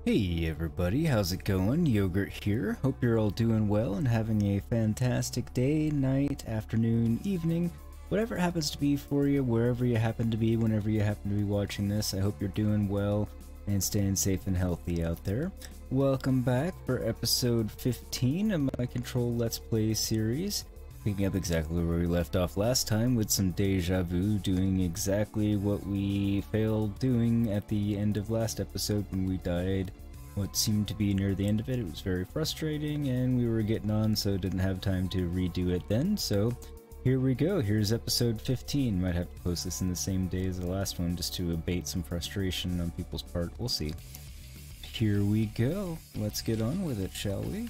Hey everybody, how's it going? Yogurt here. Hope you're all doing well and having a fantastic day, night, afternoon, evening, whatever it happens to be for you, wherever you happen to be, whenever you happen to be watching this. I hope you're doing well and staying safe and healthy out there. Welcome back for episode 15 of my Control Let's Play series. Picking up exactly where we left off last time with some Déjà Vu, doing exactly what we failed doing at the end of last episode when we died what seemed to be near the end of it. It was very frustrating and we were getting on, so didn't have time to redo it then. So here we go, here's episode 15. Might have to post this in the same day as the last one just to abate some frustration on people's part. We'll see. Here we go. Let's get on with it, shall we?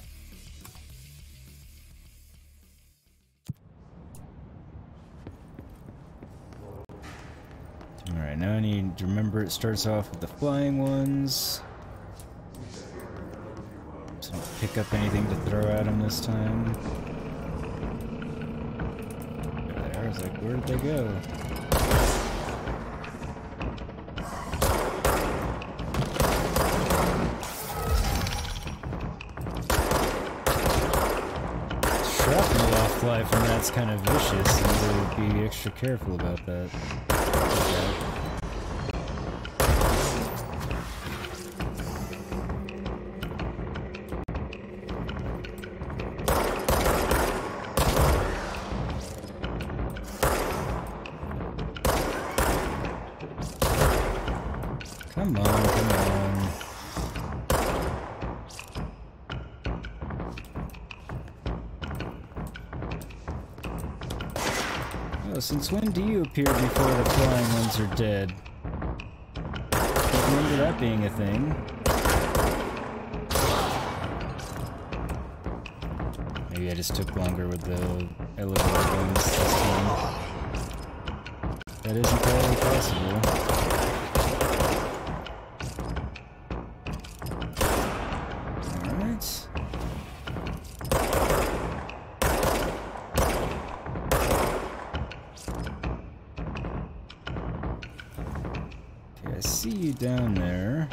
Alright, now I need to remember it starts off with the flying ones. So don't pick up anything to throw at them this time. There they are. I was like, where did they go? Shrapnel off life, and that's kind of vicious, and we'll be extra careful about that. Come on, come on. Oh, since when do you appear before the flying ones are dead? Don't remember that being a thing. Maybe I just took longer with the elevator guns this time. That is entirely possible. I see you down there.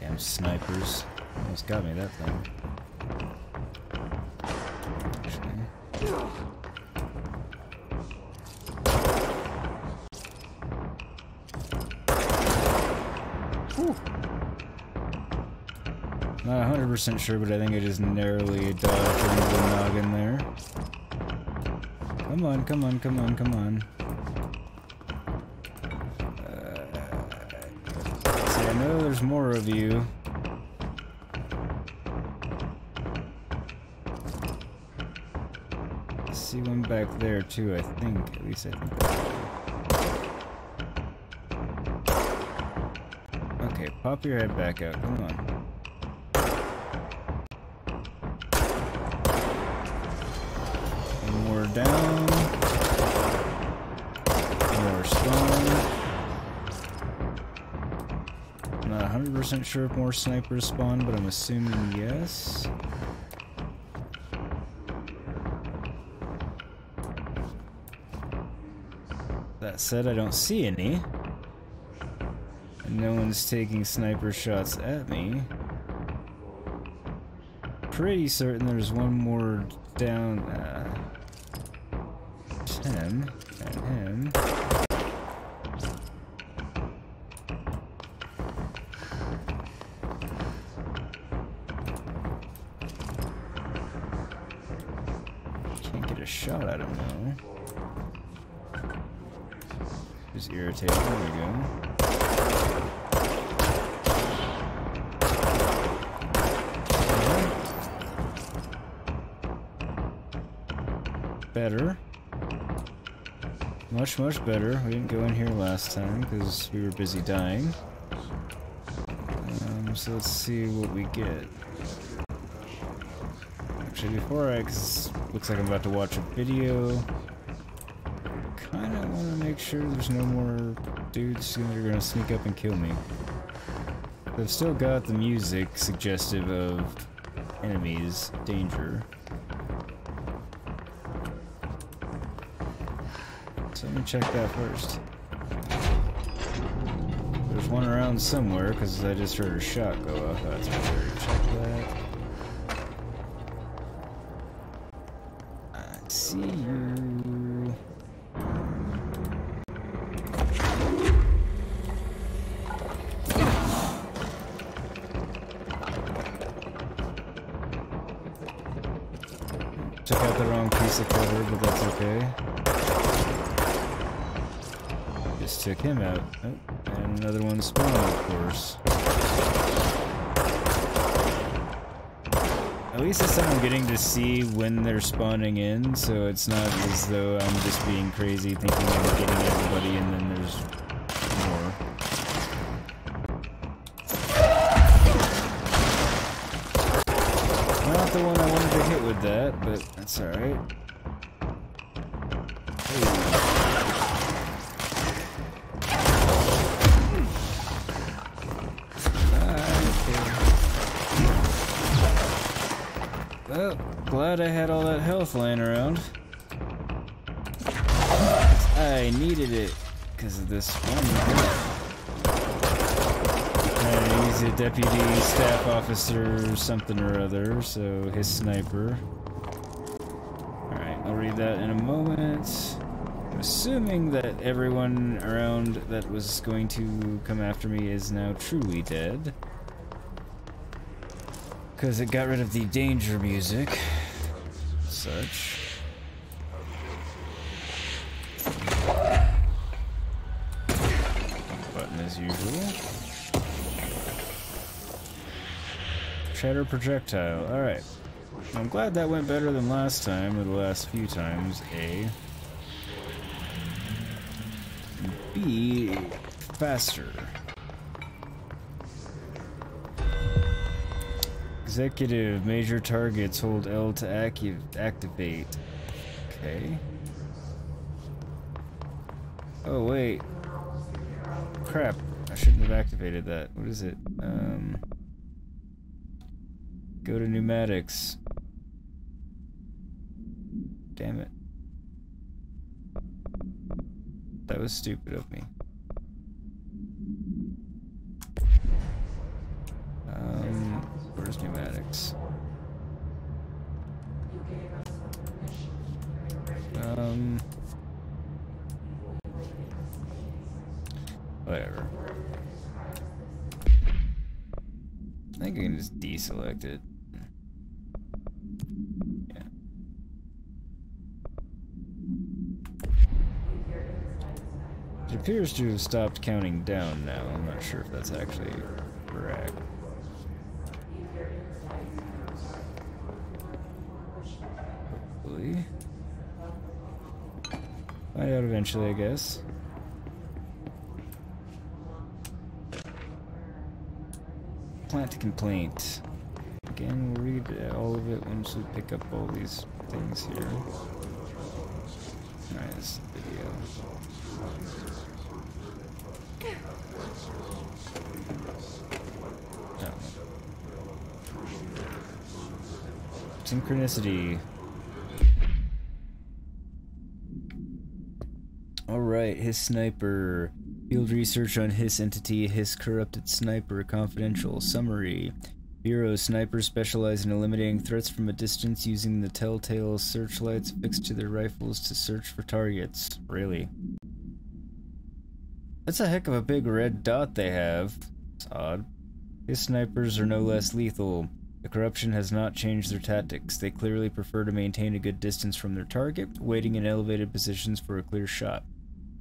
Damn snipers. Almost got me that thing. Whew. Not 100% sure, but I think I just narrowly dodged into the noggin there. Come on, come on, come on, come on. See, I know there's more of you. I see one back there too, I think. At least I think that's right. Okay, pop your head back out, come on. More down. More spawn. I'm not 100% sure if more snipers spawn, but I'm assuming yes. That said, I don't see any. And no one's taking sniper shots at me. Pretty certain there's one more down. Him and him. Can't get a shot at him though. Just irritating. There we go. Better. Much, much better. We didn't go in here last time because we were busy dying. So let's see what we get. Actually, before cause it looks like I'm about to watch a video. Kinda wanna make sure there's no more dudes that are gonna sneak up and kill me. I've still got the music suggestive of enemies, danger. So let me check that first. There's one around somewhere because I just heard a shot go off. That's better. Check that. I see you. Took out the wrong piece of cover, but that's okay. Just took him out. Oh, and another one spawned, of course. At least it's someone getting to see when they're spawning in, so it's not as though I'm just being crazy thinking I'm getting everybody and then there's more. Not the one I wanted to hit with that, but that's alright. Well, glad I had all that health laying around. I needed it because of this one. He's a deputy staff officer something or other, so his sniper. Alright, I'll read that in a moment. I'm assuming that everyone around that was going to come after me is now truly dead. Because it got rid of the danger music. Such. Button as usual. Shatter projectile. Alright. I'm glad that went better than last time, or the last few times. A. B. Faster. Executive, major targets, hold L to activate. Okay. Oh, wait. Crap. I shouldn't have activated that. What is it? Go to pneumatics. Damn it. That was stupid of me. Where's pneumatics? Whatever. I think I can just deselect it. Yeah. It appears to have stopped counting down now. I'm not sure if that's actually correct. Hopefully. Find out eventually, I guess. Plant complaint. Again, we'll read all of it once we pick up all these things here. Alright, this is the video. Oh. Synchronicity. Alright, his sniper. Field research on his entity, his corrupted sniper, confidential. Summary. Bureau snipers specialize in eliminating threats from a distance using the telltale searchlights fixed to their rifles to search for targets. Really? That's a heck of a big red dot they have. It's odd. His snipers are no less lethal. The corruption has not changed their tactics. They clearly prefer to maintain a good distance from their target, waiting in elevated positions for a clear shot.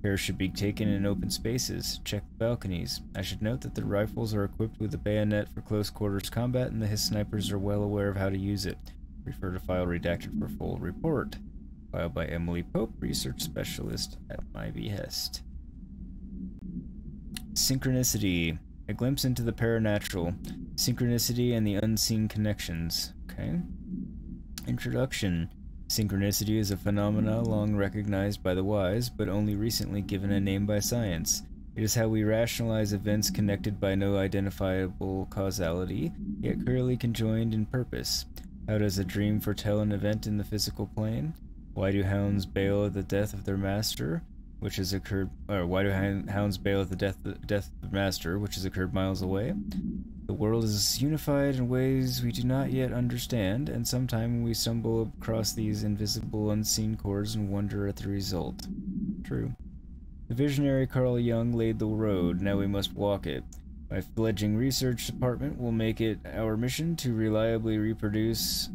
Care should be taken in open spaces. Check the balconies. I should note that the rifles are equipped with a bayonet for close quarters combat and that his snipers are well aware of how to use it. Refer to file redacted for full report. Filed by Emily Pope, research specialist at my behest. Synchronicity. A glimpse into the paranatural. Synchronicity and the unseen connections. Okay. Introduction. Synchronicity is a phenomena long recognized by the wise, but only recently given a name by science. It is how we rationalize events connected by no identifiable causality, yet clearly conjoined in purpose. How does a dream foretell an event in the physical plane? Why do hounds bail at the death of their master? which has occurred, or why do hounds bail at the death of the master, which has occurred miles away? The world is unified in ways we do not yet understand, and sometimes we stumble across these invisible, unseen chords and wonder at the result. True. The visionary Carl Jung laid the road, now we must walk it. My fledgling research department will make it our mission to reliably reproduce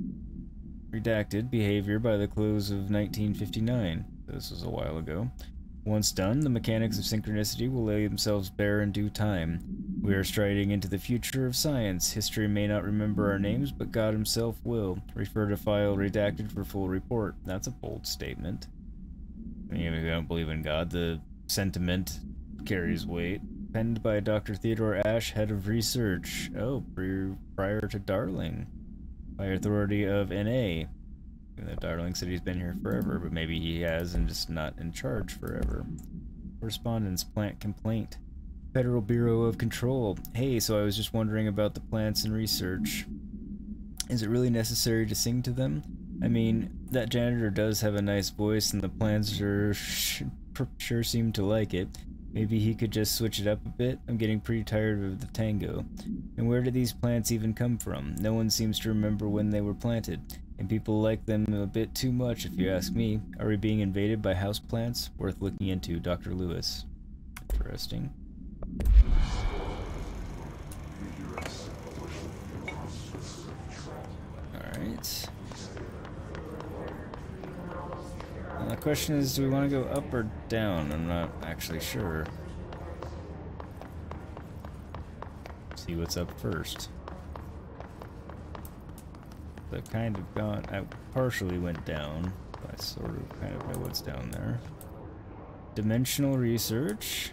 redacted behavior by the close of 1959. This was a while ago. Once done, the mechanics of synchronicity will lay themselves bare in due time. We are striding into the future of science. History may not remember our names, but God himself will. Refer to file redacted for full report. That's a bold statement. I mean, if you don't believe in God, the sentiment carries weight. Penned by Dr. Theodore Ashe, head of research. Oh, prior to Darling. By authority of NA. Even though Darling said he's been here forever, but maybe he has and just not in charge forever. Correspondence, plant complaint. Federal Bureau of Control. Hey, so I was just wondering about the plants and research. Is it really necessary to sing to them? I mean, that janitor does have a nice voice and the plants sure seem to like it. Maybe he could just switch it up a bit? I'm getting pretty tired of the tango. And where do these plants even come from? No one seems to remember when they were planted. And people like them a bit too much, if you ask me. Are we being invaded by houseplants? Worth looking into, Dr. Lewis. Interesting. Alright. The question is, do we want to go up or down? I'm not actually sure. See what's up first. I've kind of gone, I partially went down, but I sort of kind of know what's down there. Dimensional research.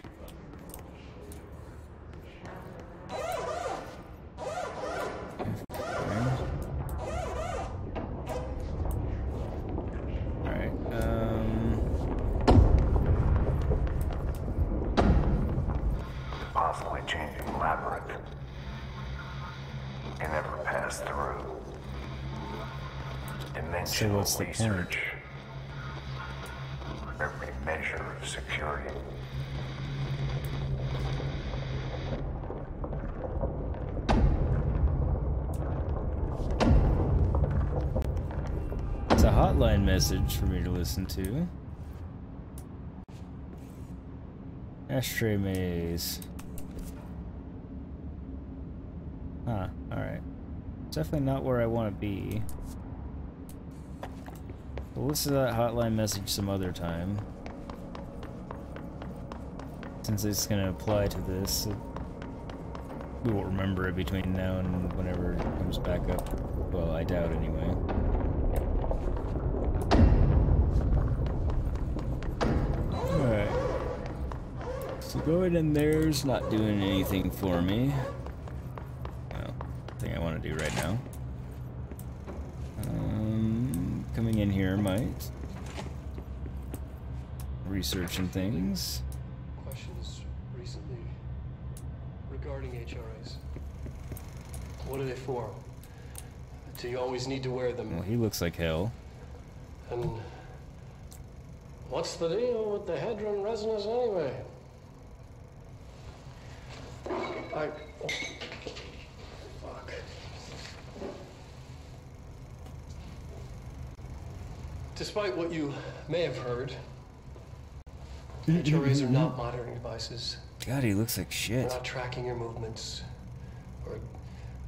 So what's the point? Every measure of security. It's a hotline message for me to listen to. Ashtray maze. Huh, alright. It's definitely not where I want to be. We'll listen to that hotline message some other time. Since it's going to apply to this, we won't remember it between now and whenever it comes back up. Well, I doubt anyway. Alright. So going in there's not doing anything for me. Well, thing I want to do right now. Coming in here might. Researching things. Questions recently regarding HRAs. What are they for? Do you always need to wear them? Well, he looks like hell. And what's the deal with the Hedron resonance anyway? Fuck. Despite what you may have heard, HRAs are not monitoring devices. God, he looks like shit. They're not tracking your movements or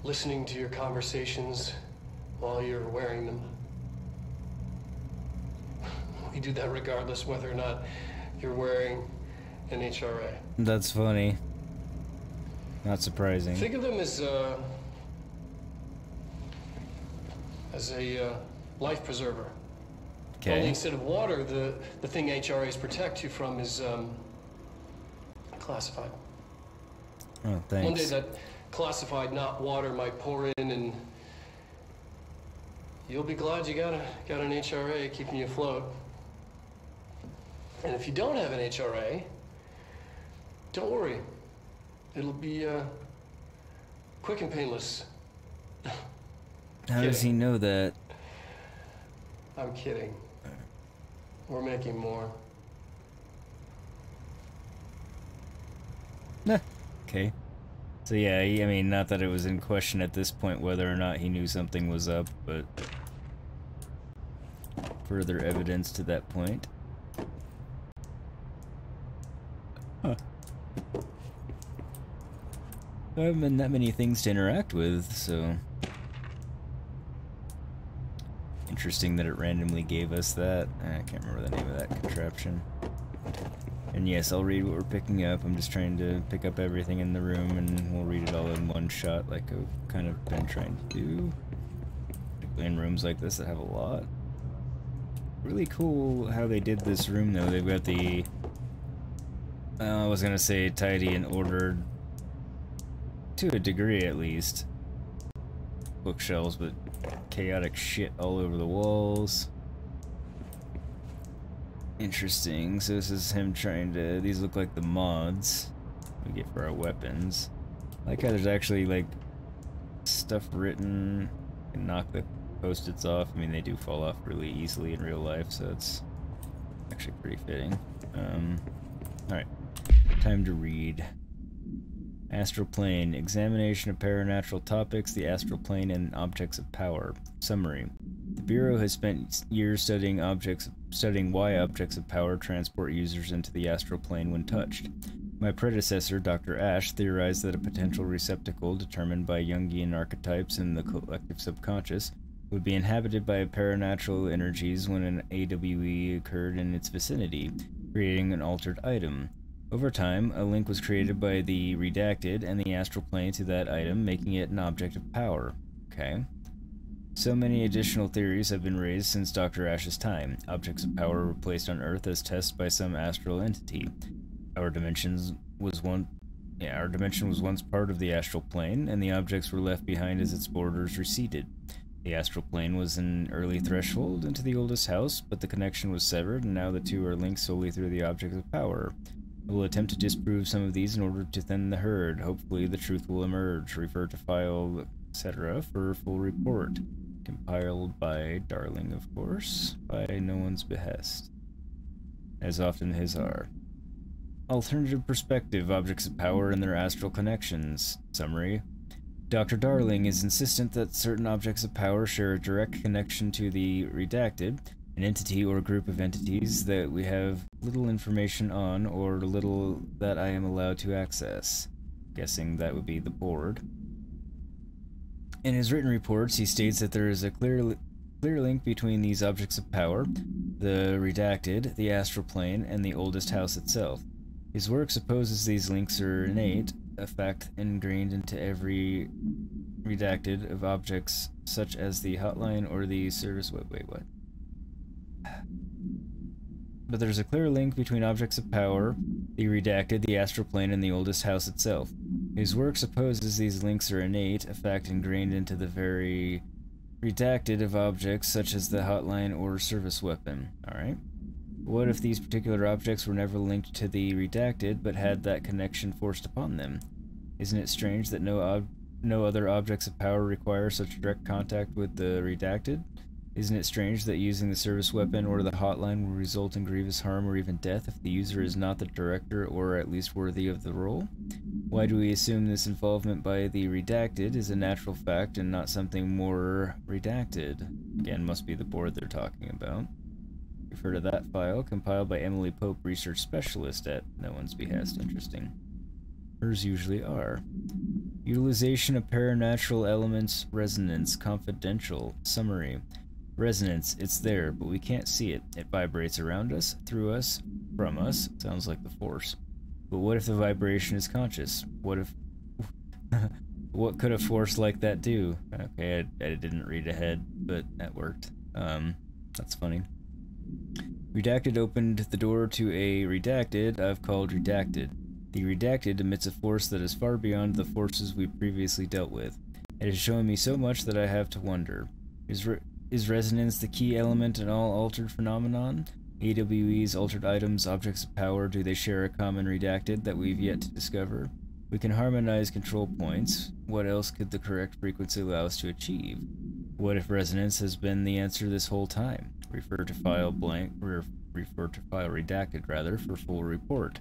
listening to your conversations while you're wearing them. We do that regardless whether or not you're wearing an HRA. That's funny. Not surprising. Think of them as a life preserver. Okay. Only instead of water, the thing HRAs protect you from is classified. Oh, thanks. One day that classified, not water, might pour in, and you'll be glad you got an HRA keeping you afloat. And if you don't have an HRA, don't worry. It'll be quick and painless. How does he know that? I'm kidding. We're making more. Nah. Okay. So yeah, I mean, not that it was in question at this point whether or not he knew something was up, but further evidence to that point. Huh. There haven't been that many things to interact with, so... Interesting that it randomly gave us that. I can't remember the name of that contraption. And yes, I'll read what we're picking up. I'm just trying to pick up everything in the room, and we'll read it all in one shot like I've kind of been trying to do. Particularly in rooms like this that have a lot. Really cool how they did this room, though. They've got the... I was gonna say tidy and ordered, to a degree at least, bookshelves, but chaotic shit all over the walls. Interesting. So this is him trying to... These look like the mods we get for our weapons. I like how there's actually, like, stuff written. And knock the post-its off. I mean, they do fall off really easily in real life, so it's actually pretty fitting. Alright. Time to read. Astral Plane. Examination of paranatural topics, the astral plane, and objects of power. Summary. The Bureau has spent years studying why objects of power transport users into the astral plane when touched. My predecessor, Dr. Ash, theorized that a potential receptacle determined by Jungian archetypes in the collective subconscious would be inhabited by paranatural energies when an AWE occurred in its vicinity, creating an altered item. Over time, a link was created by the redacted and the astral plane to that item, making it an object of power. Okay. So many additional theories have been raised since Dr. Ash's time. Objects of power were placed on Earth as tests by some astral entity. Our dimension was once part of the astral plane, and the objects were left behind as its borders receded. The astral plane was an early threshold into the oldest house, but the connection was severed, and now the two are linked solely through the objects of power. I will attempt to disprove some of these in order to thin the herd. Hopefully the truth will emerge. Refer to file, etc. for full report. Compiled by Darling, of course, by no one's behest, as often his are. Alternative perspective, objects of power and their astral connections. Summary. Dr. Darling is insistent that certain objects of power share a direct connection to the redacted, an entity or group of entities that we have little information on, or little that I am allowed to access. Guessing that would be the board. In his written reports, he states that there is a clear link between these objects of power, the redacted, the astral plane, and the oldest house itself. His work supposes these links are innate, a fact ingrained into every redacted of objects such as the hotline or the service... Wait, what? But there's a clear link between objects of power, the redacted, the astral plane, and the oldest house itself. His work supposes these links are innate, a fact ingrained into the very redacted of objects such as the hotline or service weapon. Alright. What if these particular objects were never linked to the redacted, but had that connection forced upon them? Isn't it strange that no other objects of power require such direct contact with the redacted? Isn't it strange that using the service weapon or the hotline will result in grievous harm or even death if the user is not the director or at least worthy of the role? Why do we assume this involvement by the redacted is a natural fact and not something more redacted? Again, must be the board they're talking about. Refer to that file, compiled by Emily Pope, research specialist at no one's behest. Interesting. Hers usually are. Utilization of paranatural elements, resonance, confidential, summary. Resonance, it's there, but we can't see it. It vibrates around us, through us, from us. Sounds like the Force. But what if the vibration is conscious? What if... what could a force like that do? Okay, I didn't read ahead, but that worked. That's funny. Redacted opened the door to a redacted I've called redacted. The redacted emits a force that is far beyond the forces we previously dealt with. It has shown me so much that I have to wonder. Is resonance the key element in all altered phenomenon? AWE's altered items, objects of power, do they share a common redacted that we've yet to discover? We can harmonize control points. What else could the correct frequency allow us to achieve? What if resonance has been the answer this whole time? Refer to file redacted rather, for full report.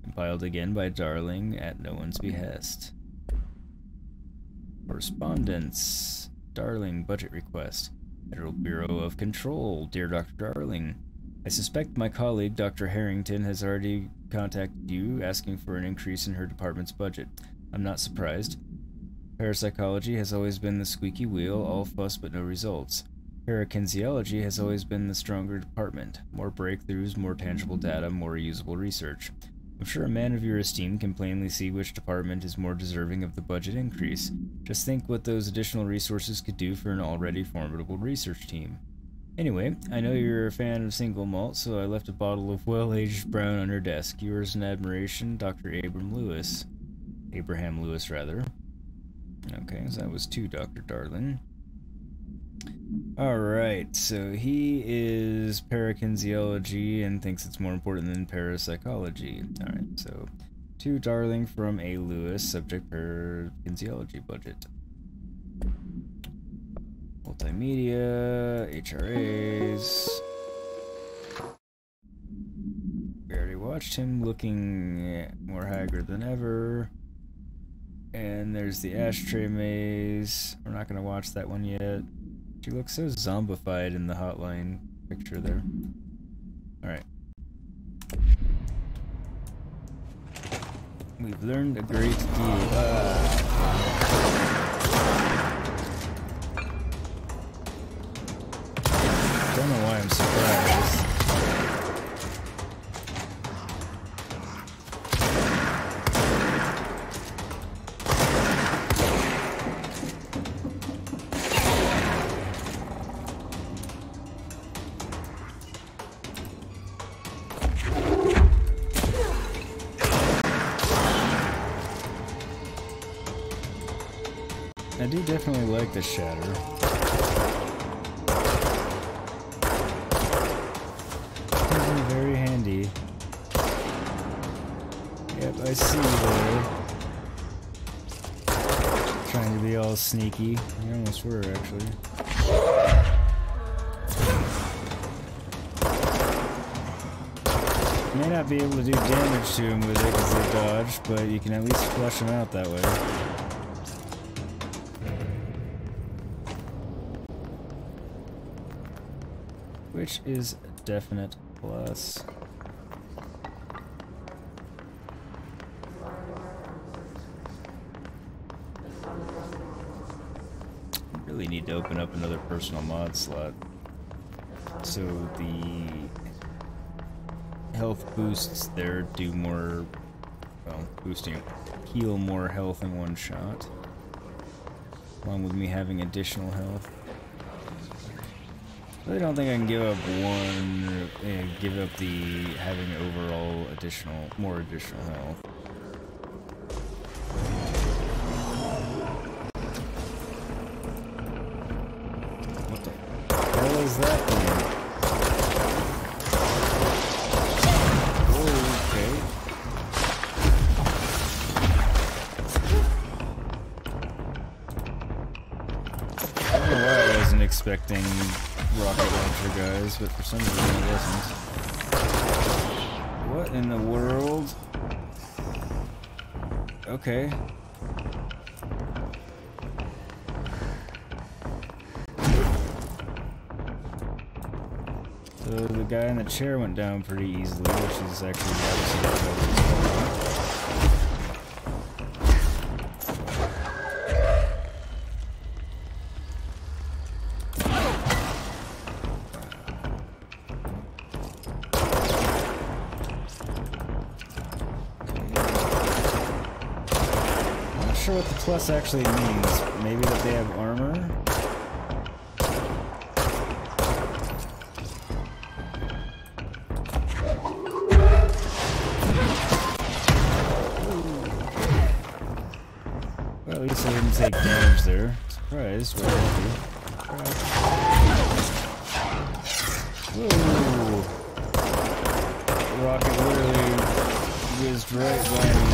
Compiled again by Darling at no one's behest. Correspondence. Darling, budget request. Federal Bureau of Control. Dear Dr. Darling, I suspect my colleague, Dr. Harrington, has already contacted you asking for an increase in her department's budget. I'm not surprised. Parapsychology has always been the squeaky wheel, all fuss but no results. Parakinesiology has always been the stronger department. More breakthroughs, more tangible data, more usable research. I'm sure a man of your esteem can plainly see which department is more deserving of the budget increase. Just think what those additional resources could do for an already formidable research team. Anyway, I know you're a fan of single malt, so I left a bottle of well-aged brown on her desk. Yours in admiration, Dr. Abraham Lewis, rather. Okay, so that was to Dr. Darling. Alright, so he is parakinesiology and thinks it's more important than parapsychology. Alright, so to Darling from A. Lewis, subject parakinesiology budget. Multimedia, HRAs. We already watched him looking more haggard than ever. And there's the ashtray maze. We're not going to watch that one yet. She looks so zombified in the hotline picture there. Alright. We've learned a great deal. Don't know why I'm surprised. I do definitely like the shatter. It's very handy. Yep, I see you there. Trying to be all sneaky. You almost were, actually. You may not be able to do damage to him with it because they dodge, but you can at least flush him out that way. Which is a definite plus. Really need to open up another personal mod slot. So the health boosts there do more, well, heal more health in one shot. Along with me having additional health. I really don't think I can give up give up the having overall more additional health. What the hell is that thing? Oh, okay. I don't know why I wasn't expecting rocket launcher guys, but for some reason it wasn't. What in the world? Okay. So the guy in the chair went down pretty easily, which is actually the opposite of what I was not sure what the plus actually means. Maybe that they have armor? Well, at least I didn't take damage there. Surprised, but whoa! The rocket literally whizzed right by me.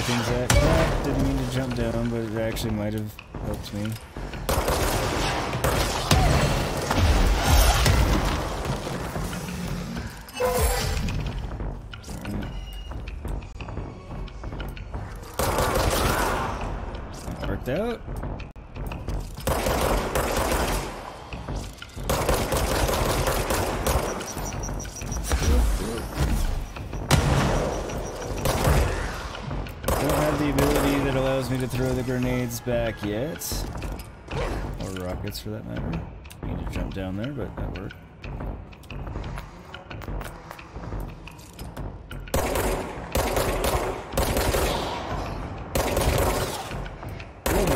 Things at. Didn't mean to jump down, but it actually might have helped me. out. Don't have the ability that allows me to throw the grenades back yet. Or rockets for that matter. Need to jump down there, but that worked.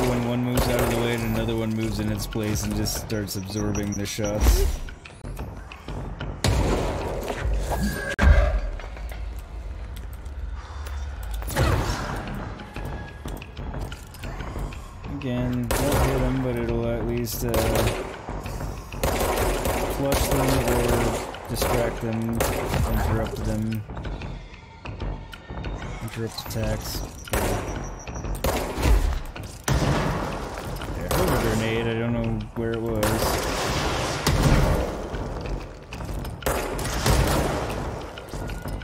When one moves out of the way and another one moves in its place and just starts absorbing the shots. Again, don't hit them, but it'll at least flush them or distract them, interrupt attacks. I heard a grenade, I don't know where it was.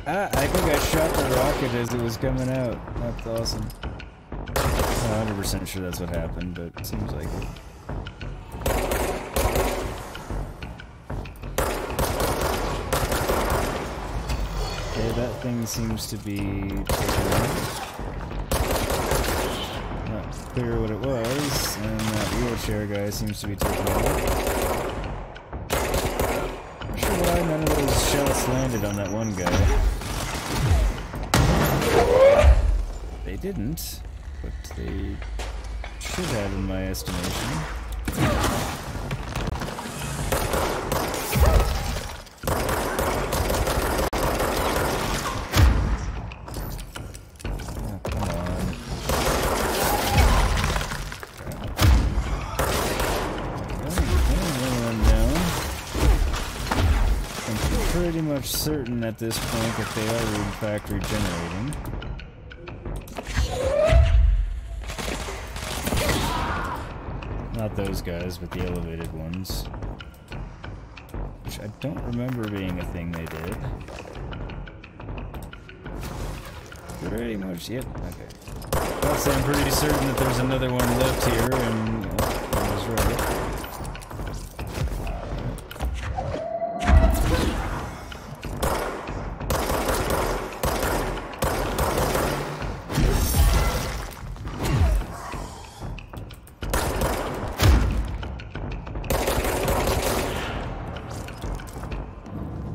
Ah, I think I shot the rocket as it was coming out. That's awesome. I'm not 100% sure that's what happened, but it seems like it. Okay, that thing seems to be taken out. Not clear what it was, and that wheelchair guy seems to be taken out. Not sure why none of those shots landed on that one guy. They didn't. But they should have, in my estimation. Oh, come on. One down. I'm pretty much certain at this point that they are in fact regenerating. Not those guys, but the elevated ones. Which I don't remember being a thing they did. Pretty much, yep, okay. I'll say I'm pretty certain that there's another one left here, and I was right.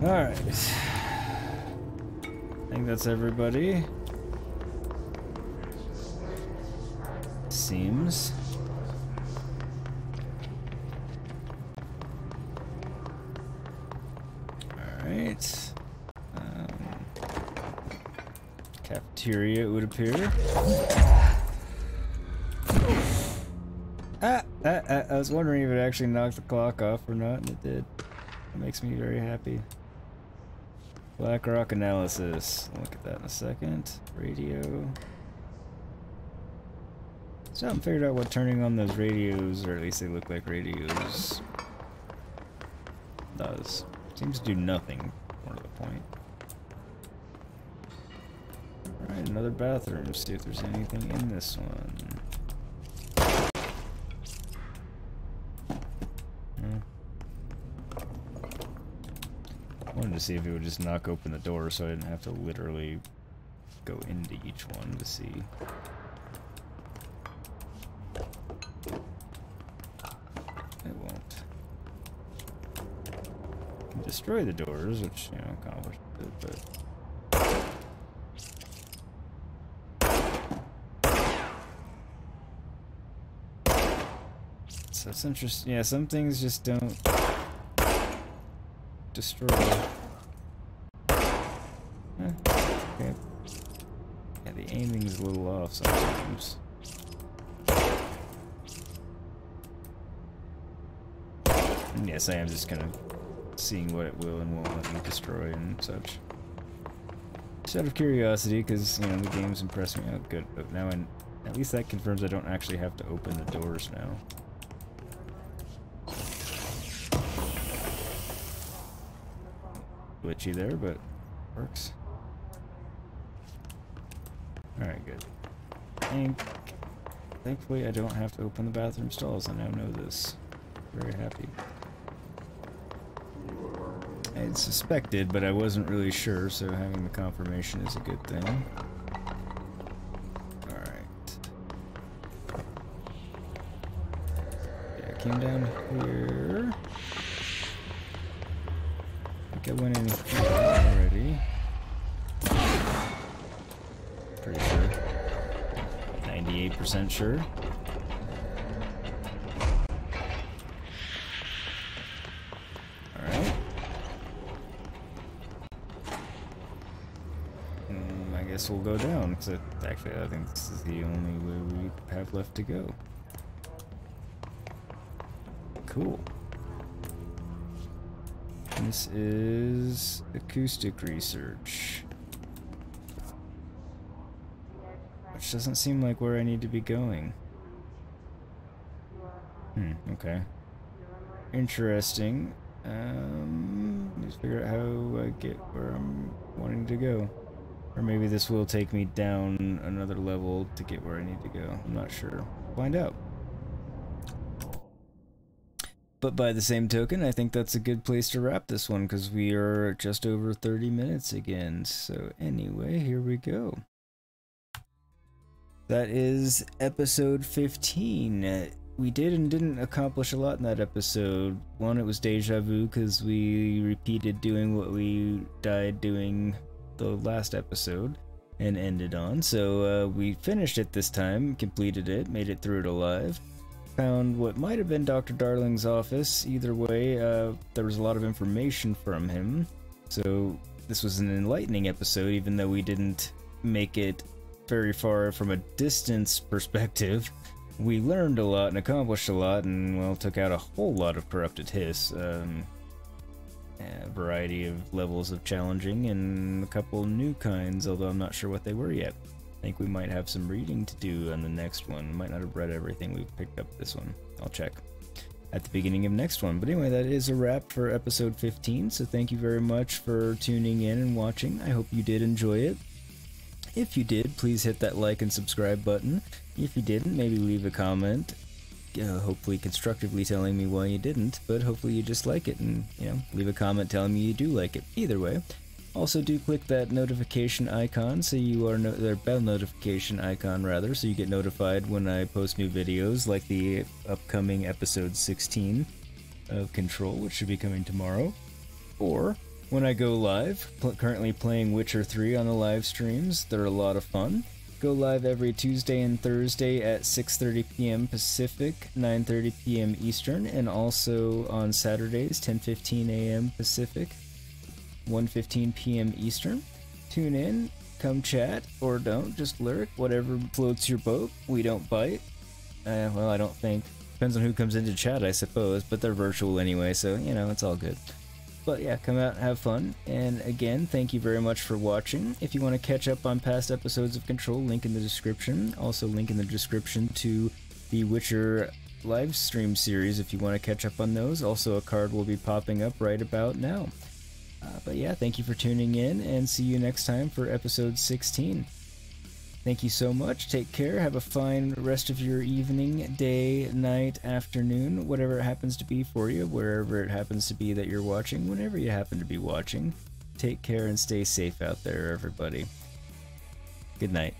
Alright. I think that's everybody. Seems. Alright. Cafeteria, it would appear. I was wondering if it actually knocked the clock off or not, and it did. That makes me very happy. Black rock analysis. I'll look at that in a second. Radio. So I haven't figured out what turning on those radios, or at least they look like radios, does. Seems to do nothing, more to the point. Alright, another bathroom. See if there's anything in this one. I wanted to see if it would just knock open the door so I didn't have to literally go into each one to see. It won't. You can destroy the doors, which, you know, accomplished it, but... So it's interesting. Yeah, some things just don't destroy. Okay. Yeah, the aiming's a little off sometimes. And yes, I am just kind of seeing what it will and won't let me destroy and such. Just out of curiosity, because, you know, the game's impressed me out good, but now at least that confirms I don't actually have to open the doors now. Glitchy there, but works. Alright, good. Ink. thankfully I don't have to open the bathroom stalls. I now know this. Very happy. I had suspected, but I wasn't really sure, so having the confirmation is a good thing. Alright. Yeah, I came down here. I think I went in here already. Pretty sure. 98% sure. Alright. I guess we'll go down, because actually I think this is the only way we have left to go. Cool. This is acoustic research. Which doesn't seem like where I need to be going. Okay. Interesting. Need to figure out how I get where I'm wanting to go. Or maybe this will take me down another level to get where I need to go. I'm not sure. Find out. But by the same token, I think that's a good place to wrap this one, because we are just over 30 minutes again. So anyway, here we go. That is episode 15. We did and didn't accomplish a lot in that episode. One, it was deja vu, because we repeated doing what we died doing the last episode and ended on. So we finished it this time, completed it, made it through it alive. Found what might have been Dr. Darling's office. Either way, there was a lot of information from him. So this was an enlightening episode, even though we didn't make it very far from a distance perspective. We learned a lot and accomplished a lot, and, well, took out a whole lot of corrupted hiss. A variety of levels of challenging, and a couple new kinds, although I'm not sure what they were yet. I think we might have some reading to do on the next one. Might not have read everything we've picked up this one. I'll check at the beginning of next one. But anyway, that is a wrap for episode 15, so thank you very much for tuning in and watching. I hope you did enjoy it. If you did, please hit that like and subscribe button. If you didn't, maybe leave a comment, hopefully constructively telling me why you didn't, but hopefully you just like it, and, you know, leave a comment telling me you do like it. Either way. Also, do click that notification icon, so you are the bell notification icon rather, so you get notified when I post new videos, like the upcoming episode 16 of Control, which should be coming tomorrow, or when I go live. Currently playing Witcher 3 on the live streams. They're a lot of fun. Go live every Tuesday and Thursday at 6:30 p.m. Pacific, 9:30 p.m. Eastern, and also on Saturdays, 10:15 a.m. Pacific, 1:15 p.m. Eastern. Tune in, come chat, or don't, just lurk, whatever floats your boat. We don't bite. Well, I don't think. Depends on who comes into chat, I suppose, but they're virtual anyway, so, you know, it's all good. But yeah, come out and have fun. And again, thank you very much for watching. If you want to catch up on past episodes of Control, link in the description. Also link in the description to the Witcher live stream series if you want to catch up on those. Also, a card will be popping up right about now. But yeah, thank you for tuning in, and see you next time for episode 16. Thank you so much. Take care. Have a fine rest of your evening, day, night, afternoon, whatever it happens to be for you, wherever it happens to be that you're watching, whenever you happen to be watching. Take care and stay safe out there, everybody. Good night.